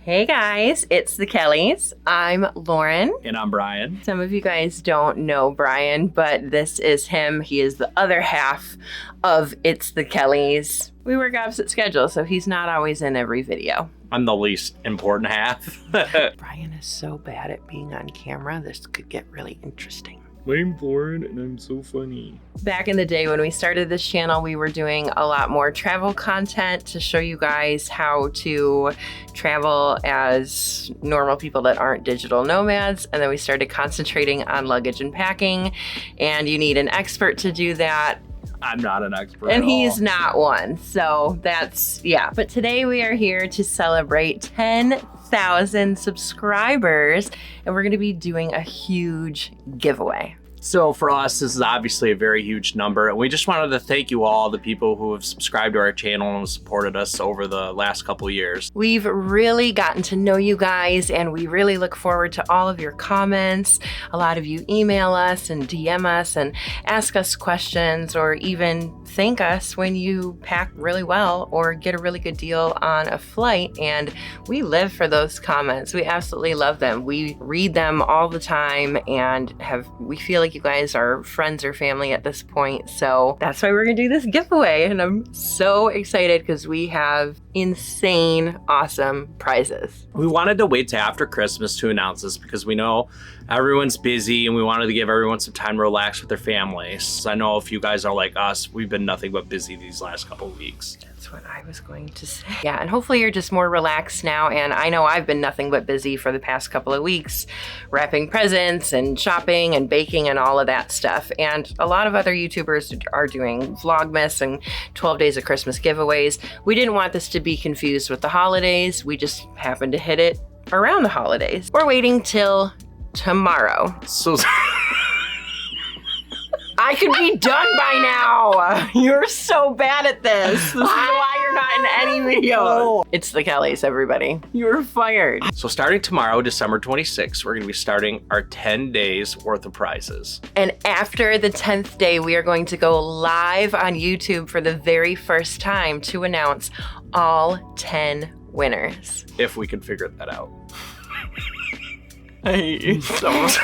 Hey guys, it's the Kellys. I'm Lauren. And I'm Brian. Some of you guys don't know Brian, but this is him. He is the other half of It's the Kellys. We work opposite schedules, so he's not always in every video. I'm the least important half. Brian is so bad at being on camera, this could get really interesting. I'm Lauren, and I'm so funny. Back in the day when we started this channel, we were doing a lot more travel content to show you guys how to travel as normal people that aren't digital nomads. And then we started concentrating on luggage and packing, and you need an expert to do that. I'm not an expert and at he's all. not one. So that's, yeah. But today we are here to celebrate 10,000 subscribers, and we're going to be doing a huge giveaway. So for us, this is obviously a very huge number, and we just wanted to thank you all, the people who have subscribed to our channel and supported us over the last couple of years. We've really gotten to know you guys, and we really look forward to all of your comments. A lot of you email us and DM us and ask us questions, or even thank us when you pack really well or get a really good deal on a flight, and we live for those comments. We absolutely love them. We read them all the time, and we feel like you guys are friends or family at this point. So that's why we're gonna do this giveaway, and I'm so excited because we have insane, awesome prizes. We wanted to wait till after Christmas to announce this because we know everyone's busy, and we wanted to give everyone some time to relax with their families. I know if you guys are like us, we've been nothing but busy these last couple of weeks. That's what I was going to say. Yeah, and hopefully you're just more relaxed now. And I know I've been nothing but busy for the past couple of weeks, wrapping presents and shopping and baking and all of that stuff. And a lot of other YouTubers are doing Vlogmas and 12 Days of Christmas giveaways. We didn't want this to be confused with the holidays. We just happened to hit it around the holidays. We're waiting till tomorrow. So I could be done by now. You're so bad at this. This is why you're not in any videos. It's the Kellys, everybody. You're fired. So starting tomorrow, December 26th, we're gonna be starting our 10 days worth of prizes. And after the 10th day, we are going to go live on YouTube for the very first time to announce all 10 winners. If we can figure that out. I hate you so much.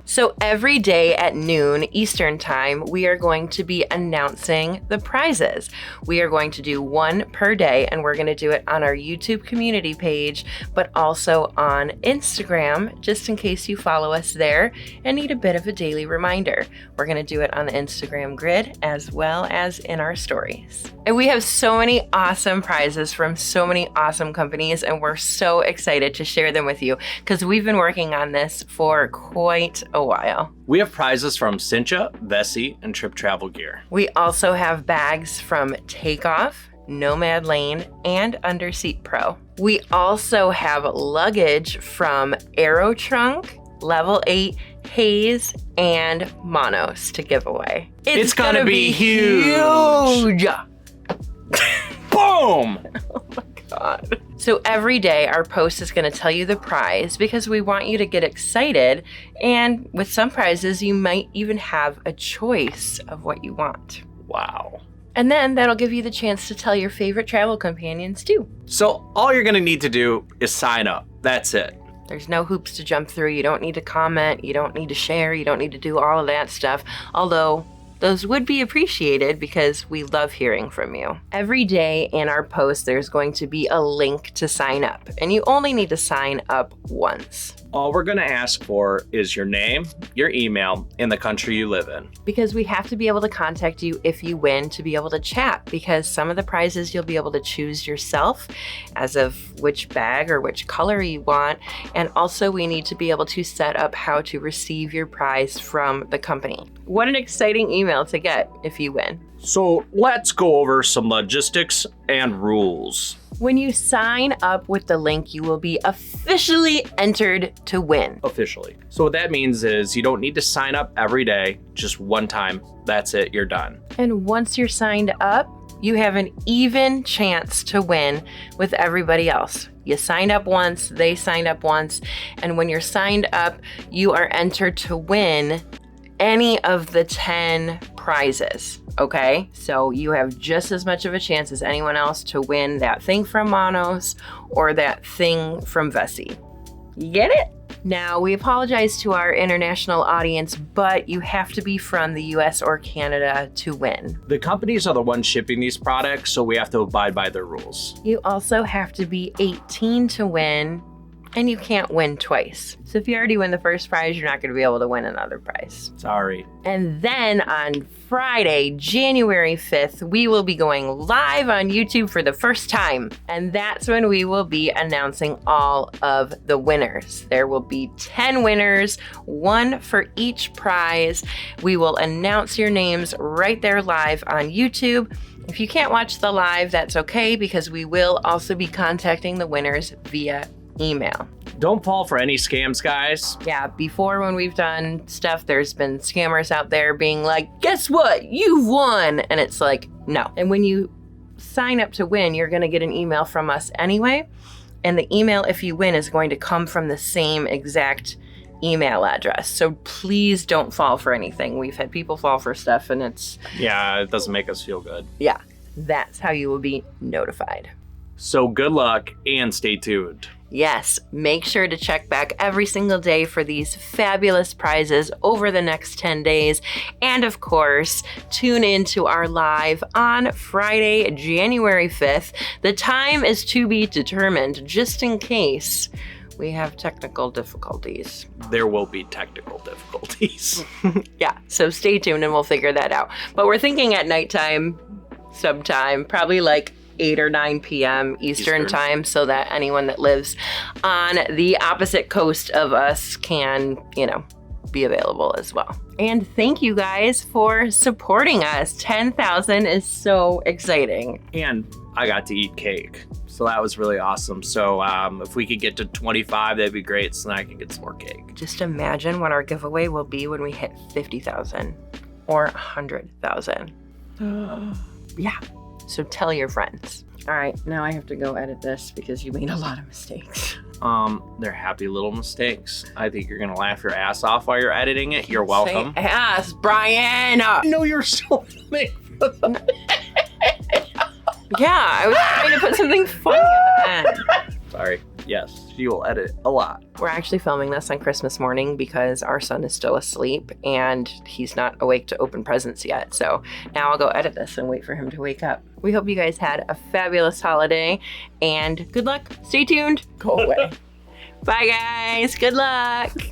So every day at noon Eastern time, we are going to be announcing the prizes. We are going to do one per day, and we're going to do it on our YouTube community page, but also on Instagram, just in case you follow us there and need a bit of a daily reminder. We're going to do it on the Instagram grid as well as in our stories. And we have so many awesome prizes from so many awesome companies, and we're so excited to share them with you because we've been working on this for quite a while. We have prizes from Cincha, Vessi, and Trip Travel Gear. We also have bags from TakeOff, Nomad Lane, and Underseat Pro. We also have luggage from AeroTrunk, Level 8, Haze, and Monos to give away. It's gonna be huge. Boom! Oh my God. So every day our post is going to tell you the prize because we want you to get excited, and with some prizes you might even have a choice of what you want. Wow. And then that'll give you the chance to tell your favorite travel companions too. So all you're gonna need to do is sign up. That's it. There's no hoops to jump through. You don't need to comment. You don't need to share. You don't need to do all of that stuff. Although those would be appreciated because we love hearing from you. Every day in our post, there's going to be a link to sign up, and you only need to sign up once. All we're gonna ask for is your name, your email, and the country you live in. Because we have to be able to contact you if you win to be able to chat, because some of the prizes you'll be able to choose yourself as of which bag or which color you want. And also we need to be able to set up how to receive your prize from the company. What an exciting email to get if you win. So let's go over some logistics and rules. When you sign up with the link, you will be officially entered to win. Officially. So what that means is you don't need to sign up every day, just one time. That's it, you're done. And once you're signed up, you have an even chance to win with everybody else. You signed up once, they signed up once, and when you're signed up, you are entered to win any of the 10 prizes, okay? So you have just as much of a chance as anyone else to win that thing from Monos or that thing from Vessi. You get it? Now, we apologize to our international audience, but you have to be from the US or Canada to win. The companies are the ones shipping these products, so we have to abide by their rules. You also have to be 18 to win, and you can't win twice. So if you already win the first prize, you're not going to be able to win another prize. Sorry. And then on Friday, January 5th, we will be going live on YouTube for the first time. And that's when we will be announcing all of the winners. There will be 10 winners, one for each prize. We will announce your names right there live on YouTube. If you can't watch the live, that's okay, because we will also be contacting the winners via email. Don't fall for any scams, guys. Yeah, before when we've done stuff, there's been scammers out there being like, guess what? You've won. And it's like, no. And when you sign up to win, you're going to get an email from us anyway. And the email, if you win, is going to come from the same exact email address. So please don't fall for anything. We've had people fall for stuff and Yeah, it doesn't make us feel good. Yeah, that's how you will be notified. So good luck and stay tuned. Yes, make sure to check back every single day for these fabulous prizes over the next 10 days. And of course, tune in to our live on Friday, January 5th. The time is to be determined, just in case we have technical difficulties. There will be technical difficulties. Yeah, so stay tuned and we'll figure that out. But we're thinking at nighttime, sometime, probably like 8 or 9 p.m. Eastern time, so that anyone that lives on the opposite coast of us can, be available as well. And thank you guys for supporting us. 10,000 is so exciting. And I got to eat cake, so that was really awesome. So if we could get to 25, that'd be great, so then I can get some more cake. Just imagine what our giveaway will be when we hit 50,000 or 100,000. Yeah. So tell your friends. All right, now I have to go edit this because you made a lot of mistakes. They're happy little mistakes. I think you're gonna laugh your ass off while you're editing it. You're welcome. Say ass, Brian. No, you're so funny. Yeah, I was trying to put something funny at the end. Sorry. Yes, she will edit a lot. We're actually filming this on Christmas morning because our son is still asleep and he's not awake to open presents yet. So now I'll go edit this and wait for him to wake up. We hope you guys had a fabulous holiday and good luck. Stay tuned. Go away. Bye guys. Good luck.